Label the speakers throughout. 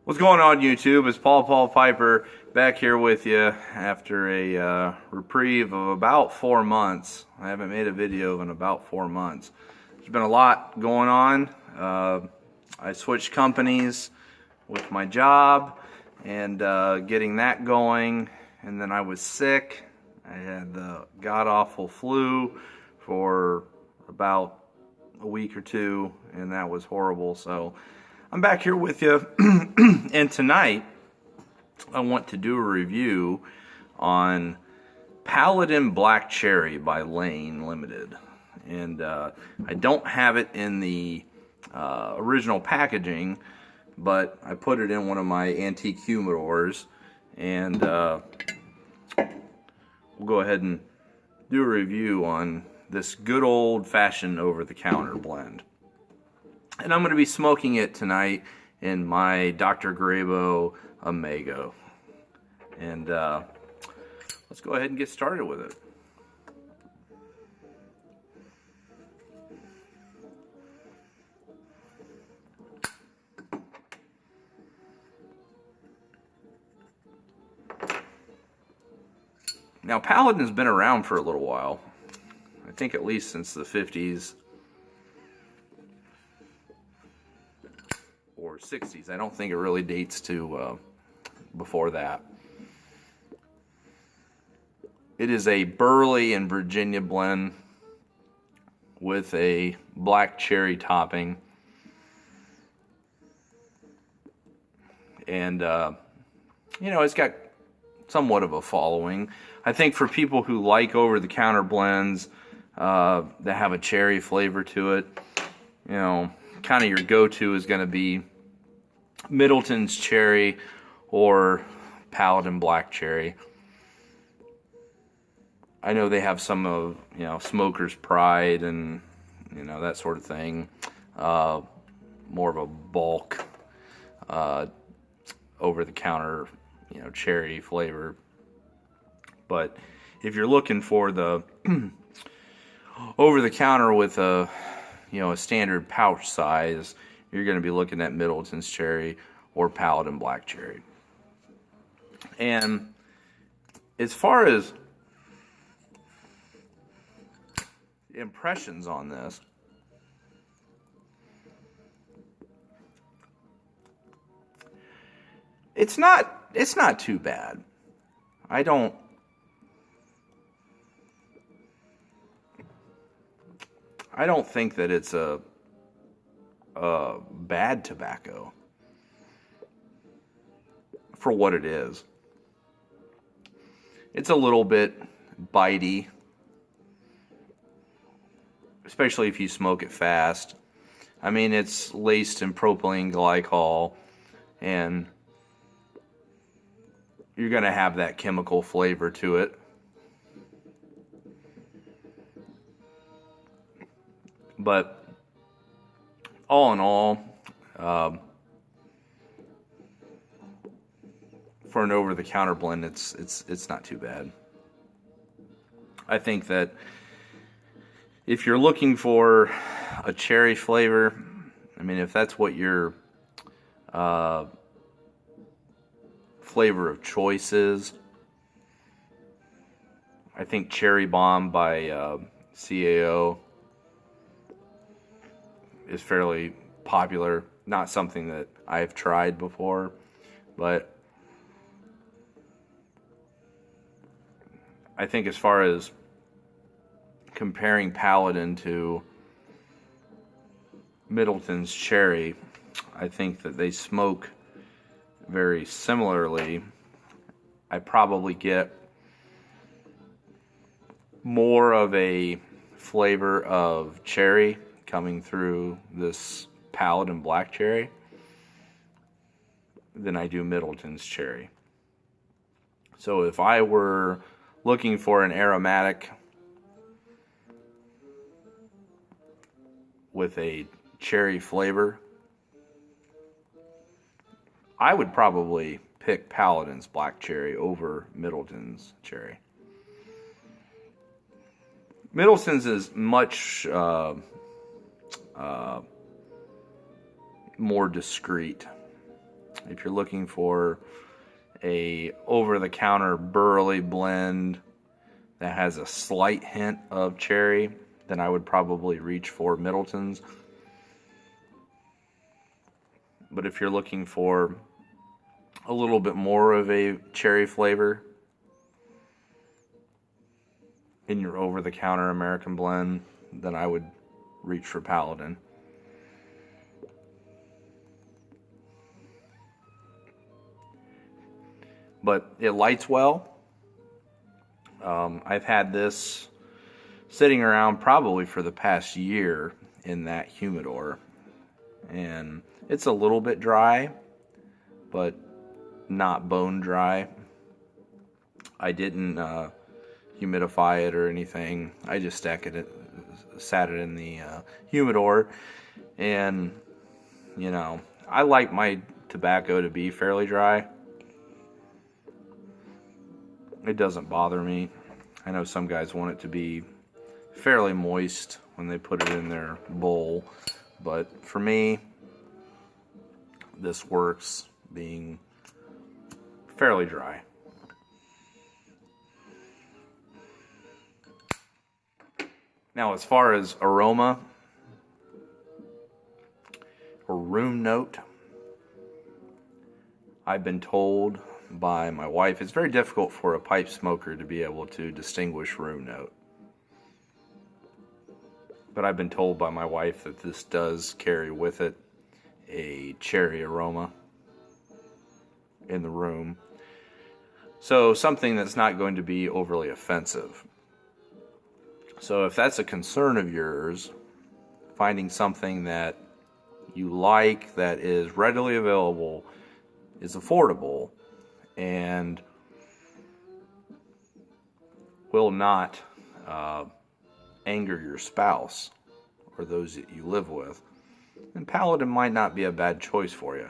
Speaker 1: What's going on, YouTube? It's Paul Piper back here with you after a reprieve of about 4 months. I haven't made a video in about 4 months. There's been a lot going on. I switched companies with my job and getting that going, and then I was sick. I had the god-awful flu for about a week or two, and that was horrible. So I'm back here with you, and tonight I want to do a review on Paladin Black Cherry by Lane Limited. And I don't have it in the original packaging, but I put it in one of my antique humidors, and we'll go ahead and do a review on this good old-fashioned over-the-counter blend. And I'm going to be smoking it tonight in my Dr. Grabo Amago. And let's go ahead and get started with it. Now, Paladin's been around for a little while. I think at least since the 50s. Or 60s. I don't think it really dates to before that. It is a Burley and Virginia blend with a black cherry topping. And, you know, it's got somewhat of a following. I think for people who like over-the-counter blends that have a cherry flavor to it, you know, kind of your go-to is going to be Middleton's Cherry or Paladin Black Cherry. I know they have some of, you know, Smoker's Pride and, you know, that sort of thing. More of a bulk, over-the-counter, you know, cherry flavor. But if you're looking for the over-the-counter with a, you know, a standard pouch size, you're going to be looking at Middleton's Cherry or Paladin Black Cherry. And as far as impressions on this, it's not too bad. I don't think that it's a bad tobacco for what it is. It's a little bit bitey, especially if you smoke it fast. I mean, it's laced in propylene glycol, and you're going to have that chemical flavor to it. But all in all, for an over-the-counter blend, it's not too bad. I think that if you're looking for a cherry flavor, I mean, if that's what your flavor of choice is, I think Cherry Bomb by CAO is fairly popular. Not something that I've tried before, but I think as far as comparing Paladin to Middleton's Cherry, I think that they smoke very similarly. I probably get more of a flavor of cherry coming through this Paladin Black Cherry than I do Middleton's Cherry. So if I were looking for an aromatic with a cherry flavor, I would probably pick Paladin's Black Cherry over Middleton's Cherry. Middleton's is much more discreet. If you're looking for a over-the-counter burley blend that has a slight hint of cherry, then I would probably reach for Middleton's. But if you're looking for a little bit more of a cherry flavor in your over-the-counter American blend, then I would reach for Paladin. But it lights well. I've had this sitting around probably for the past year in that humidor, and it's a little bit dry, but not bone dry. I didn't humidify it or anything. I just sat it in the humidor, and you know, I like my tobacco to be fairly dry. It doesn't bother me. I know some guys want it to be fairly moist when they put it in their bowl, but for me, this works being fairly dry. Now, as far as aroma or room note, I've been told by my wife it's very difficult for a pipe smoker to be able to distinguish room note. But I've been told by my wife that this does carry with it a cherry aroma in the room. So something that's not going to be overly offensive. So if that's a concern of yours, finding something that you like, that is readily available, is affordable, and will not anger your spouse or those that you live with, then Paladin might not be a bad choice for you.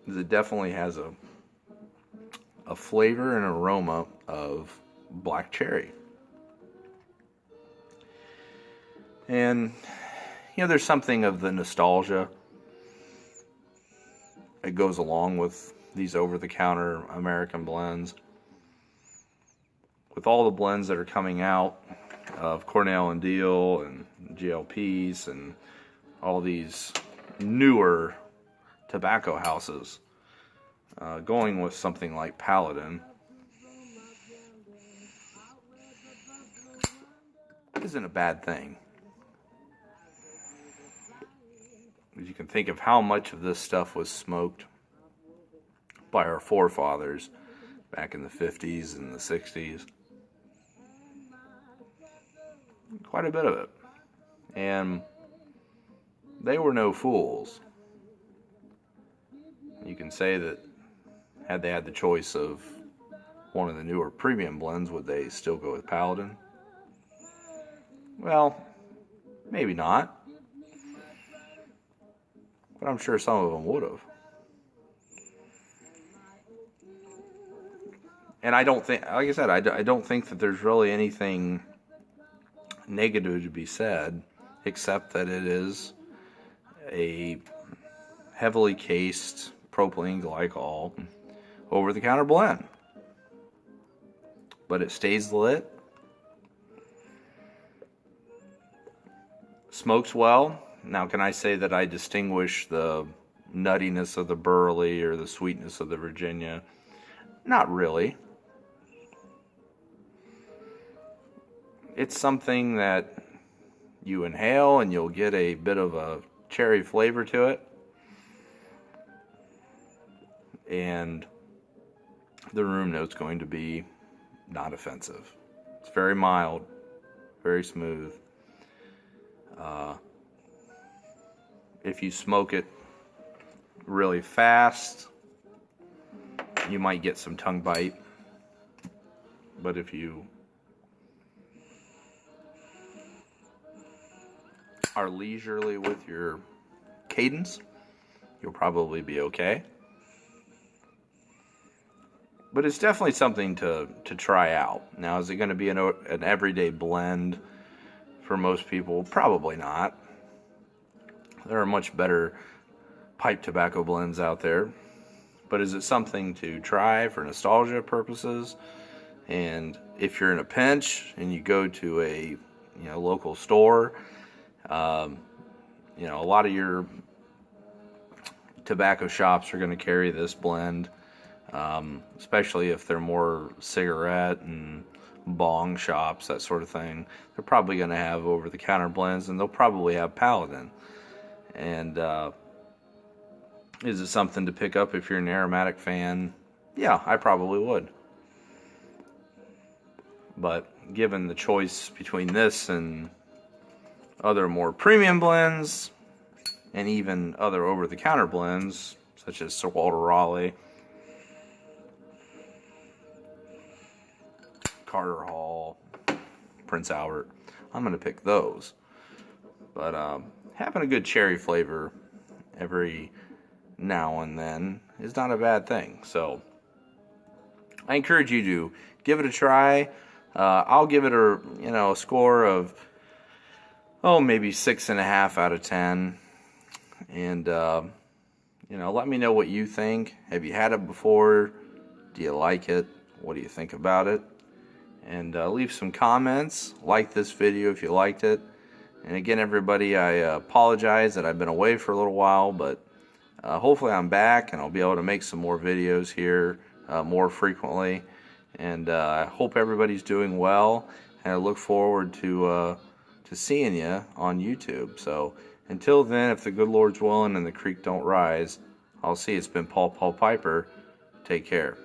Speaker 1: It definitely has a flavor and aroma of black cherry. And you know, there's something of the nostalgia that goes along with these over-the-counter American blends. With all the blends that are coming out of Cornell and Deal and GLPs and all these newer tobacco houses, going with something like Paladin isn't a bad thing. You can think of how much of this stuff was smoked by our forefathers back in the 50s and the 60s. Quite a bit of it. And they were no fools. You can say that had they had the choice of one of the newer premium blends, would they still go with Paladin? Well, maybe not. But I'm sure some of them would have. And I don't think, like I said, I don't think that there's really anything negative to be said, except that it is a heavily cased propylene glycol over-the-counter blend. But it stays lit, smokes well. Now, can I say that I distinguish the nuttiness of the burley or the sweetness of the Virginia? Not really. It's something that you inhale and you'll get a bit of a cherry flavor to it. And the room note's going to be not offensive. It's very mild, very smooth. If you smoke it really fast, you might get some tongue bite. But if you are leisurely with your cadence, you'll probably be okay. But it's definitely something to try out. Now, is it going to be an everyday blend for most people? Probably not. There are much better pipe tobacco blends out there. But is it something to try for nostalgia purposes? And if you're in a pinch and you go to a local store, a lot of your tobacco shops are going to carry this blend, especially if they're more cigarette and bong shops, that sort of thing. They're probably going to have over-the-counter blends, and they'll probably have Paladin. And is it something to pick up if you're an aromatic fan? Yeah, I probably would. But given the choice between this and other more premium blends, and even other over-the-counter blends, such as Sir Walter Raleigh, Carter Hall, Prince Albert, I'm going to pick those. But having a good cherry flavor every now and then is not a bad thing. So I encourage you to give it a try. I'll give it a score of maybe 6.5 out of 10. And let me know what you think. Have you had it before? Do you like it? What do you think about it? And leave some comments. Like this video if you liked it. And again, everybody, I apologize that I've been away for a little while, but hopefully I'm back and I'll be able to make some more videos here more frequently. And I hope everybody's doing well, and I look forward to seeing you on YouTube. So until then, if the good Lord's willing and the creek don't rise, I'll see. It's been Paul Piper. Take care.